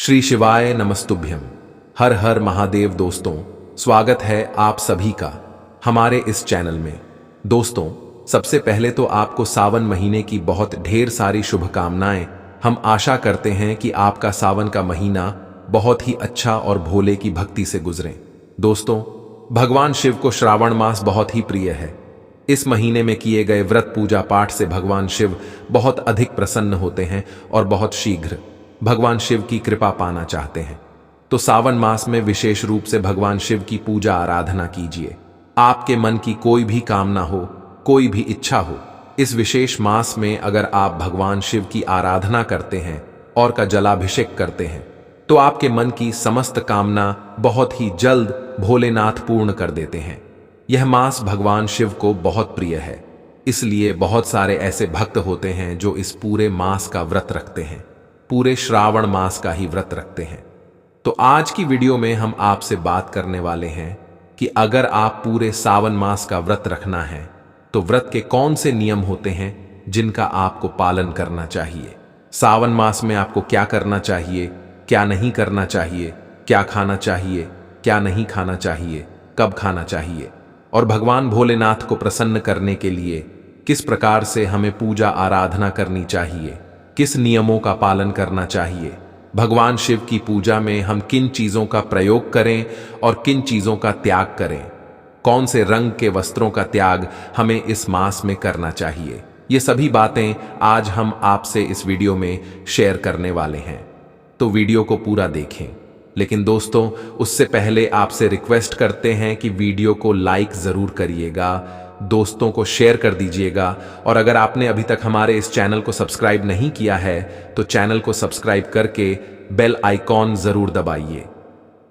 श्री शिवाय नमस्तुभ्यम। हर हर महादेव। दोस्तों, स्वागत है आप सभी का हमारे इस चैनल में। दोस्तों, सबसे पहले तो आपको सावन महीने की बहुत ढेर सारी शुभकामनाएं। हम आशा करते हैं कि आपका सावन का महीना बहुत ही अच्छा और भोले की भक्ति से गुजरे। दोस्तों, भगवान शिव को श्रावण मास बहुत ही प्रिय है। इस महीने में किए गए व्रत पूजा पाठ से भगवान शिव बहुत अधिक प्रसन्न होते हैं और बहुत शीघ्र भगवान शिव की कृपा पाना चाहते हैं। तो सावन मास में विशेष रूप से भगवान शिव की पूजा आराधना कीजिए। आपके मन की कोई भी कामना हो, कोई भी इच्छा हो, इस विशेष मास में अगर आप भगवान शिव की आराधना करते हैं और का जलाभिषेक करते हैं तो आपके मन की समस्त कामना बहुत ही जल्द भोलेनाथ पूर्ण कर देते हैं। यह मास भगवान शिव को बहुत प्रिय है, इसलिए बहुत सारे ऐसे भक्त होते हैं जो इस पूरे मास का व्रत रखते हैं, पूरे श्रावण मास का ही व्रत रखते हैं। तो आज की वीडियो में हम आपसे बात करने वाले हैं कि अगर आप पूरे सावन मास का व्रत रखना है तो व्रत के कौन से नियम होते हैं जिनका आपको पालन करना चाहिए। सावन मास में आपको क्या करना चाहिए, क्या नहीं करना चाहिए, क्या खाना चाहिए, क्या नहीं खाना चाहिए, कब खाना चाहिए, और भगवान भोलेनाथ को प्रसन्न करने के लिए किस प्रकार से हमें पूजा आराधना करनी चाहिए, किस नियमों का पालन करना चाहिए, भगवान शिव की पूजा में हम किन चीजों का प्रयोग करें और किन चीजों का त्याग करें, कौन से रंग के वस्त्रों का त्याग हमें इस मास में करना चाहिए, ये सभी बातें आज हम आपसे इस वीडियो में शेयर करने वाले हैं। तो वीडियो को पूरा देखें। लेकिन दोस्तों, उससे पहले आपसे रिक्वेस्ट करते हैं कि वीडियो को लाइक जरूर करिएगा, दोस्तों को शेयर कर दीजिएगा, और अगर आपने अभी तक हमारे इस चैनल को सब्सक्राइब नहीं किया है तो चैनल को सब्सक्राइब करके बेल आइकॉन जरूर दबाइए।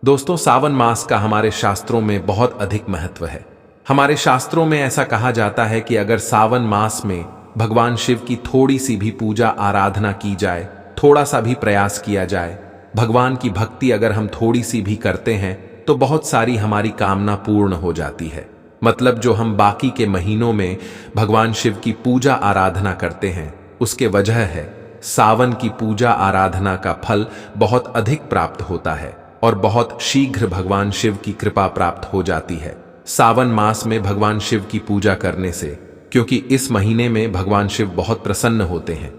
दोस्तों, सावन मास का हमारे शास्त्रों में बहुत अधिक महत्व है। हमारे शास्त्रों में ऐसा कहा जाता है कि अगर सावन मास में भगवान शिव की थोड़ी सी भी पूजा आराधना की जाए, थोड़ा सा भी प्रयास किया जाए, भगवान की भक्ति अगर हम थोड़ी सी भी करते हैं तो बहुत सारी हमारी कामना पूर्ण हो जाती है। मतलब जो हम बाकी के महीनों में भगवान शिव की पूजा आराधना करते हैं उसके वजह है सावन की पूजा आराधना का फल बहुत अधिक प्राप्त होता है और बहुत शीघ्र भगवान शिव की कृपा प्राप्त हो जाती है सावन मास में भगवान शिव की पूजा करने से, क्योंकि इस महीने में भगवान शिव बहुत प्रसन्न होते हैं।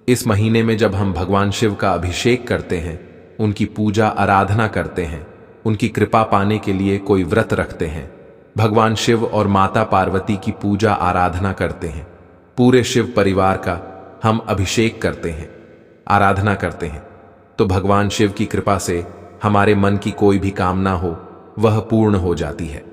इस महीने में जब हम भगवान शिव का अभिषेक करते हैं, उनकी पूजा आराधना करते हैं, उनकी कृपा पाने के लिए कोई व्रत रखते हैं, भगवान शिव और माता पार्वती की पूजा आराधना करते हैं, पूरे शिव परिवार का हम अभिषेक करते हैं, आराधना करते हैं, तो भगवान शिव की कृपा से हमारे मन की कोई भी कामना हो वह पूर्ण हो जाती है।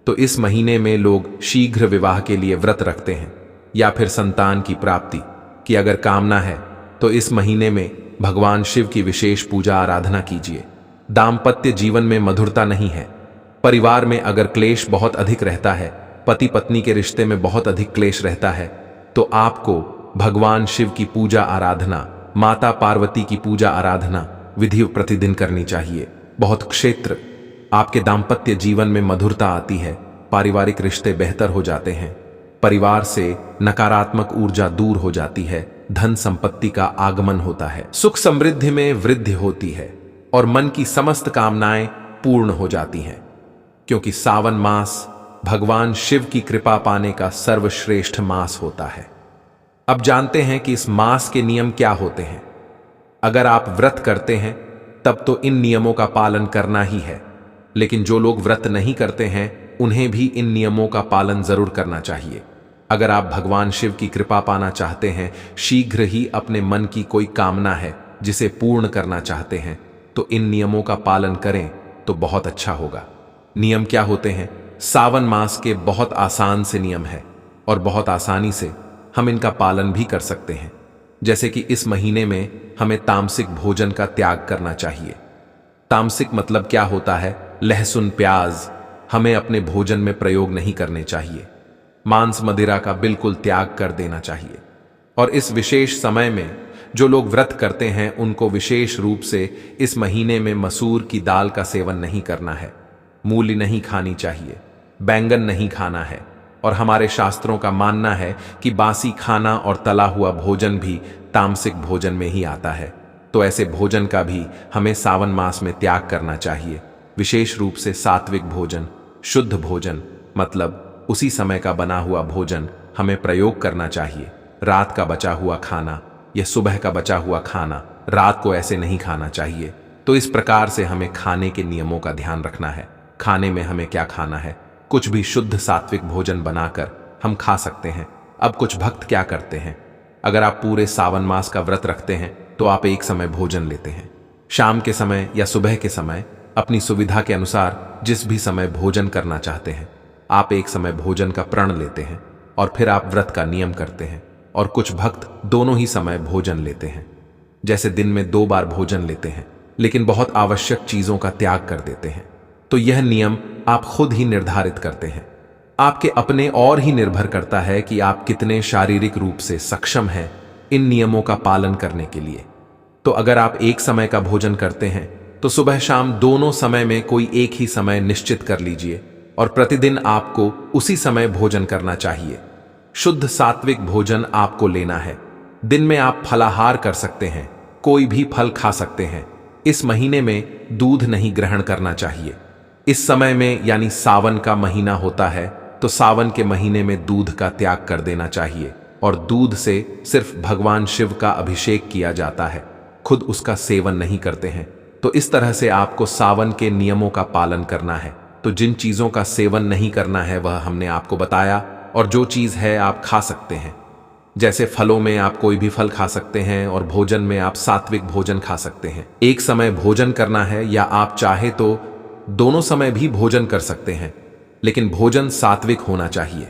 तो इस महीने में लोग शीघ्र विवाह के लिए व्रत रखते हैं या फिर संतान की प्राप्ति की अगर कामना है तो इस महीने में भगवान शिव की विशेष पूजा आराधना कीजिए। दाम्पत्य जीवन में मधुरता नहीं है, परिवार में अगर क्लेश बहुत अधिक रहता है, पति पत्नी के रिश्ते में बहुत अधिक क्लेश रहता है, तो आपको भगवान शिव की पूजा आराधना, माता पार्वती की पूजा आराधना विधि प्रतिदिन करनी चाहिए। बहुत क्षेत्र आपके दाम्पत्य जीवन में मधुरता आती है, पारिवारिक रिश्ते बेहतर हो जाते हैं, परिवार से नकारात्मक ऊर्जा दूर हो जाती है, धन संपत्ति का आगमन होता है, सुख समृद्धि में वृद्धि होती है और मन की समस्त कामनाएं पूर्ण हो जाती हैं, क्योंकि सावन मास भगवान शिव की कृपा पाने का सर्वश्रेष्ठ मास होता है। अब जानते हैं कि इस मास के नियम क्या होते हैं। अगर आप व्रत करते हैं तब तो इन नियमों का पालन करना ही है, लेकिन जो लोग व्रत नहीं करते हैं उन्हें भी इन नियमों का पालन जरूर करना चाहिए। अगर आप भगवान शिव की कृपा पाना चाहते हैं, शीघ्र ही अपने मन की कोई कामना है जिसे पूर्ण करना चाहते हैं, तो इन नियमों का पालन करें तो बहुत अच्छा होगा। नियम क्या होते हैं? सावन मास के बहुत आसान से नियम है और बहुत आसानी से हम इनका पालन भी कर सकते हैं। जैसे कि इस महीने में हमें तामसिक भोजन का त्याग करना चाहिए। तामसिक मतलब क्या होता है? लहसुन प्याज हमें अपने भोजन में प्रयोग नहीं करने चाहिए। मांस मदिरा का बिल्कुल त्याग कर देना चाहिए। और इस विशेष समय में जो लोग व्रत करते हैं उनको विशेष रूप से इस महीने में मसूर की दाल का सेवन नहीं करना है, मूली नहीं खानी चाहिए, बैंगन नहीं खाना है, और हमारे शास्त्रों का मानना है कि बासी खाना और तला हुआ भोजन भी तामसिक भोजन में ही आता है। तो ऐसे भोजन का भी हमें सावन मास में त्याग करना चाहिए। विशेष रूप से सात्विक भोजन, शुद्ध भोजन, मतलब उसी समय का बना हुआ भोजन हमें प्रयोग करना चाहिए। रात का बचा हुआ खाना या सुबह का बचा हुआ खाना रात को ऐसे नहीं खाना चाहिए। तो इस प्रकार से हमें खाने के नियमों का ध्यान रखना है। खाने में हमें क्या खाना है, कुछ भी शुद्ध सात्विक भोजन बनाकर हम खा सकते हैं। अब कुछ भक्त क्या करते हैं, अगर आप पूरे सावन मास का व्रत रखते हैं तो आप एक समय भोजन लेते हैं। शाम के समय या सुबह के समय अपनी सुविधा के अनुसार जिस भी समय भोजन करना चाहते हैं आप एक समय भोजन का प्रण लेते हैं और फिर आप व्रत का नियम करते हैं। और कुछ भक्त दोनों ही समय भोजन लेते हैं, जैसे दिन में 2 बार भोजन लेते हैं लेकिन बहुत आवश्यक चीजों का त्याग कर देते हैं। तो यह नियम आप खुद ही निर्धारित करते हैं। आपके अपने और ही निर्भर करता है कि आप कितने शारीरिक रूप से सक्षम हैं इन नियमों का पालन करने के लिए। तो अगर आप एक समय का भोजन करते हैं तो सुबह शाम दोनों समय में कोई एक ही समय निश्चित कर लीजिए और प्रतिदिन आपको उसी समय भोजन करना चाहिए। शुद्ध सात्विक भोजन आपको लेना है। दिन में आप फलाहार कर सकते हैं, कोई भी फल खा सकते हैं। इस महीने में दूध नहीं ग्रहण करना चाहिए। इस समय में यानी सावन का महीना होता है तो सावन के महीने में दूध का त्याग कर देना चाहिए और दूध से सिर्फ भगवान शिव का अभिषेक किया जाता है, खुद उसका सेवन नहीं करते हैं। तो इस तरह से आपको सावन के नियमों का पालन करना है। तो जिन चीजों का सेवन नहीं करना है वह हमने आपको बताया, और जो चीज है आप खा सकते हैं। जैसे फलों में आप कोई भी फल खा सकते हैं और भोजन में आप सात्विक भोजन खा सकते हैं। एक समय भोजन करना है या आप चाहे तो दोनों समय भी भोजन कर सकते हैं, लेकिन भोजन सात्विक होना चाहिए।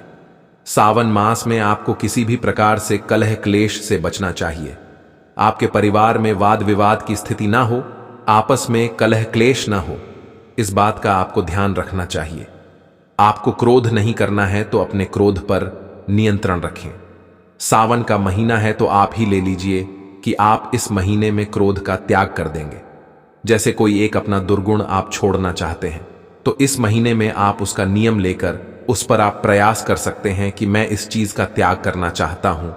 सावन मास में आपको किसी भी प्रकार से कलह क्लेश से बचना चाहिए। आपके परिवार में वाद विवाद की स्थिति ना हो, आपस में कलह क्लेश ना हो, इस बात का आपको ध्यान रखना चाहिए। आपको क्रोध नहीं करना है तो अपने क्रोध पर नियंत्रण रखें। सावन का महीना है तो आप ही ले लीजिए कि आप इस महीने में क्रोध का त्याग कर देंगे। जैसे कोई एक अपना दुर्गुण आप छोड़ना चाहते हैं तो इस महीने में आप उसका नियम लेकर उस पर आप प्रयास कर सकते हैं कि मैं इस चीज का त्याग करना चाहता हूं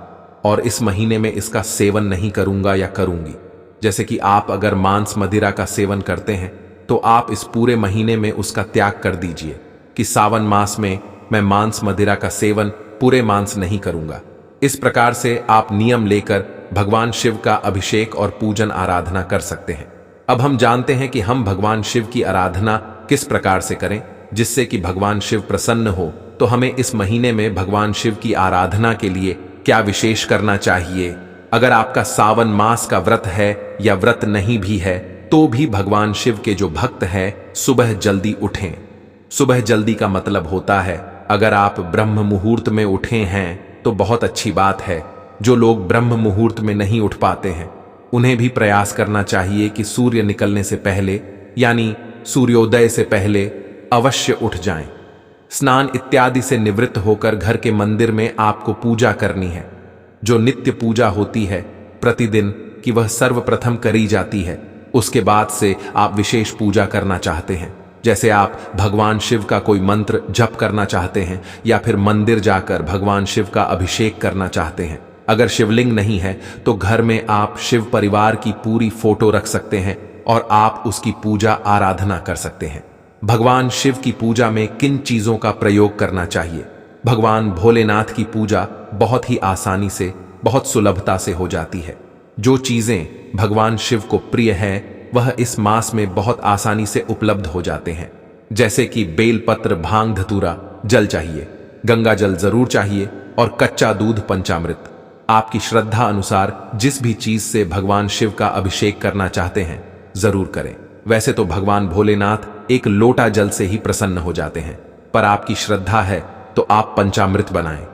और इस महीने में इसका सेवन नहीं करूंगा या करूंगी। जैसे कि आप अगर मांस मदिरा का सेवन करते हैं तो आप इस पूरे महीने में उसका त्याग कर दीजिए कि सावन मास में मैं मांस मदिरा का सेवन पूरे मांस नहीं करूंगा। इस प्रकार से आप नियम लेकर भगवान शिव का अभिषेक और पूजन आराधना कर सकते हैं। अब हम जानते हैं कि हम भगवान शिव की आराधना किस प्रकार से करें जिससे कि भगवान शिव प्रसन्न हो। तो हमें इस महीने में भगवान शिव की आराधना के लिए क्या विशेष करना चाहिए। अगर आपका सावन मास का व्रत है या व्रत नहीं भी है तो भी भगवान शिव के जो भक्त हैं सुबह जल्दी उठें। सुबह जल्दी का मतलब होता है अगर आप ब्रह्म मुहूर्त में उठे हैं तो बहुत अच्छी बात है। जो लोग ब्रह्म मुहूर्त में नहीं उठ पाते हैं उन्हें भी प्रयास करना चाहिए कि सूर्य निकलने से पहले यानी सूर्योदय से पहले अवश्य उठ जाएं। स्नान इत्यादि से निवृत्त होकर घर के मंदिर में आपको पूजा करनी है। जो नित्य पूजा होती है प्रतिदिन की वह सर्वप्रथम करी जाती है। उसके बाद से आप विशेष पूजा करना चाहते हैं, जैसे आप भगवान शिव का कोई मंत्र जप करना चाहते हैं या फिर मंदिर जाकर भगवान शिव का अभिषेक करना चाहते हैं। अगर शिवलिंग नहीं है तो घर में आप शिव परिवार की पूरी फोटो रख सकते हैं और आप उसकी पूजा आराधना कर सकते हैं। भगवान शिव की पूजा में किन चीजों का प्रयोग करना चाहिए। भगवान भोलेनाथ की पूजा बहुत ही आसानी से, बहुत सुलभता से हो जाती है। जो चीजें भगवान शिव को प्रिय है वह इस मास में बहुत आसानी से उपलब्ध हो जाते हैं। जैसे कि बेलपत्र, भांग धतूरा, जल चाहिए, गंगा जल जरूर चाहिए और कच्चा दूध, पंचामृत। आपकी श्रद्धा अनुसार जिस भी चीज से भगवान शिव का अभिषेक करना चाहते हैं जरूर करें। वैसे तो भगवान भोलेनाथ एक लोटा जल से ही प्रसन्न हो जाते हैं, पर आपकी श्रद्धा है तो आप पंचामृत बनाएं।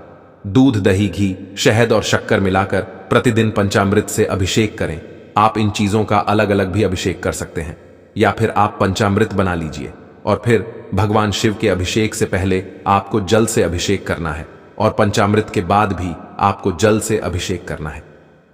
दूध, दही, घी, शहद और शक्कर मिलाकर प्रतिदिन पंचामृत से अभिषेक करें। आप इन चीजों का अलग अलग भी अभिषेक कर सकते हैं या फिर आप पंचामृत बना लीजिए और फिर भगवान शिव के अभिषेक से पहले आपको जल से अभिषेक करना है और पंचामृत के बाद भी आपको जल से अभिषेक करना है।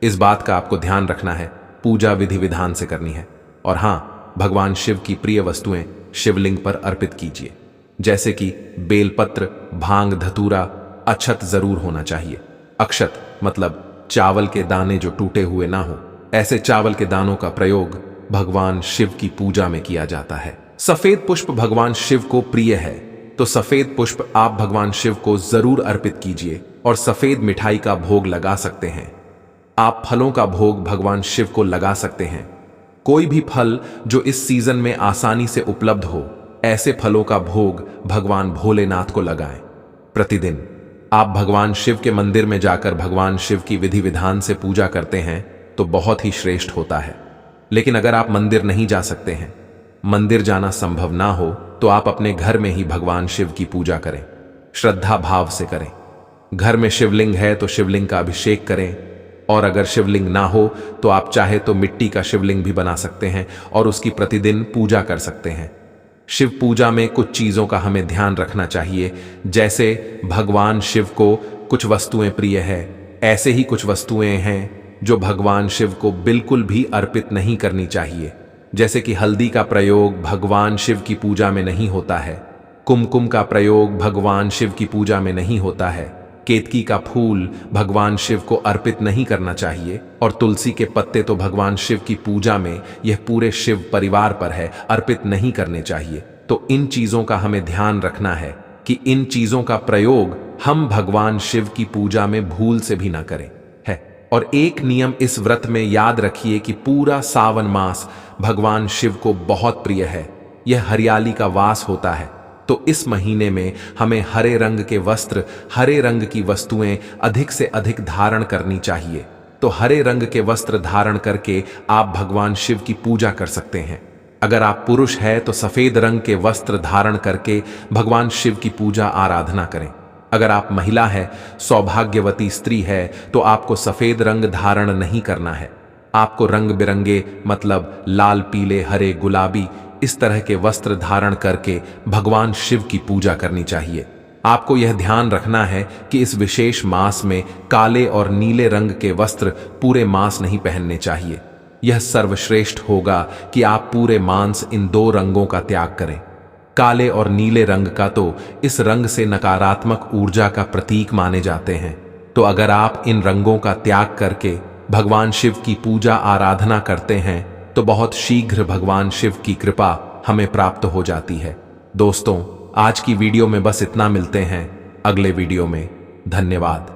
इस बात का आपको ध्यान रखना है, पूजा विधि विधान से करनी है। और हाँ, भगवान शिव की प्रिय वस्तुएं शिवलिंग पर अर्पित कीजिए, जैसे कि बेलपत्र, भांग धतूरा, अक्षत जरूर होना चाहिए। अक्षत मतलब चावल के दाने जो टूटे हुए ना हो, ऐसे चावल के दानों का प्रयोग भगवान शिव की पूजा में किया जाता है। सफेद पुष्प भगवान शिव को प्रिय है, तो सफेद पुष्प आप भगवान शिव को जरूर अर्पित कीजिए और सफेद मिठाई का भोग लगा सकते हैं। आप फलों का भोग भगवान शिव को लगा सकते हैं। कोई भी फल जो इस सीजन में आसानी से उपलब्ध हो, ऐसे फलों का भोग भगवान भोलेनाथ को लगाएं। प्रतिदिन आप भगवान शिव के मंदिर में जाकर भगवान शिव की विधि विधान से पूजा करते हैं तो बहुत ही श्रेष्ठ होता है। लेकिन अगर आप मंदिर नहीं जा सकते हैं, मंदिर जाना संभव ना हो, तो आप अपने घर में ही भगवान शिव की पूजा करें, श्रद्धा भाव से करें। घर में शिवलिंग है तो शिवलिंग का अभिषेक करें, और अगर शिवलिंग ना हो तो आप चाहे तो मिट्टी का शिवलिंग भी बना सकते हैं और उसकी प्रतिदिन पूजा कर सकते हैं। शिव पूजा में कुछ चीजों का हमें ध्यान रखना चाहिए। जैसे भगवान शिव को कुछ वस्तुएं प्रिय है, ऐसे ही कुछ वस्तुएं हैं जो भगवान शिव को बिल्कुल भी अर्पित नहीं करनी चाहिए। जैसे कि हल्दी का प्रयोग भगवान शिव की पूजा में नहीं होता है, कुमकुम का प्रयोग भगवान शिव की पूजा में नहीं होता है, केतकी का फूल भगवान शिव को अर्पित नहीं करना चाहिए, और तुलसी के पत्ते तो भगवान शिव की पूजा में, यह पूरे शिव परिवार पर है, अर्पित नहीं करने चाहिए। तो इन चीजों का हमें ध्यान रखना है कि इन चीजों का प्रयोग हम भगवान शिव की पूजा में भूल से भी ना करें है। और एक नियम इस व्रत में याद रखिए कि पूरा सावन मास भगवान शिव को बहुत प्रिय है। यह हरियाली का वास होता है, तो इस महीने में हमें हरे रंग के वस्त्र, हरे रंग की वस्तुएं अधिक से अधिक धारण करनी चाहिए। तो हरे रंग के वस्त्र धारण करके आप भगवान शिव की पूजा कर सकते हैं। अगर आप पुरुष हैं तो सफेद रंग के वस्त्र धारण करके भगवान शिव की पूजा आराधना करें। अगर आप महिला है, सौभाग्यवती स्त्री है, तो आपको सफेद रंग धारण नहीं करना है। आपको रंग बिरंगे मतलब लाल, पीले, हरे, गुलाबी इस तरह के वस्त्र धारण करके भगवान शिव की पूजा करनी चाहिए। आपको यह ध्यान रखना है कि इस विशेष मास में काले और नीले रंग के वस्त्र पूरे मास नहीं पहनने चाहिए। यह सर्वश्रेष्ठ होगा कि आप पूरे मास इन दो रंगों का त्याग करें। काले और नीले रंग का तो इस रंग से नकारात्मक ऊर्जा का प्रतीक माने जाते हैं। तो अगर आप इन रंगों का त्याग करके भगवान शिव की पूजा आराधना करते हैं तो बहुत शीघ्र भगवान शिव की कृपा हमें प्राप्त हो जाती है। दोस्तों, आज की वीडियो में बस इतना। मिलते हैं अगले वीडियो में। धन्यवाद।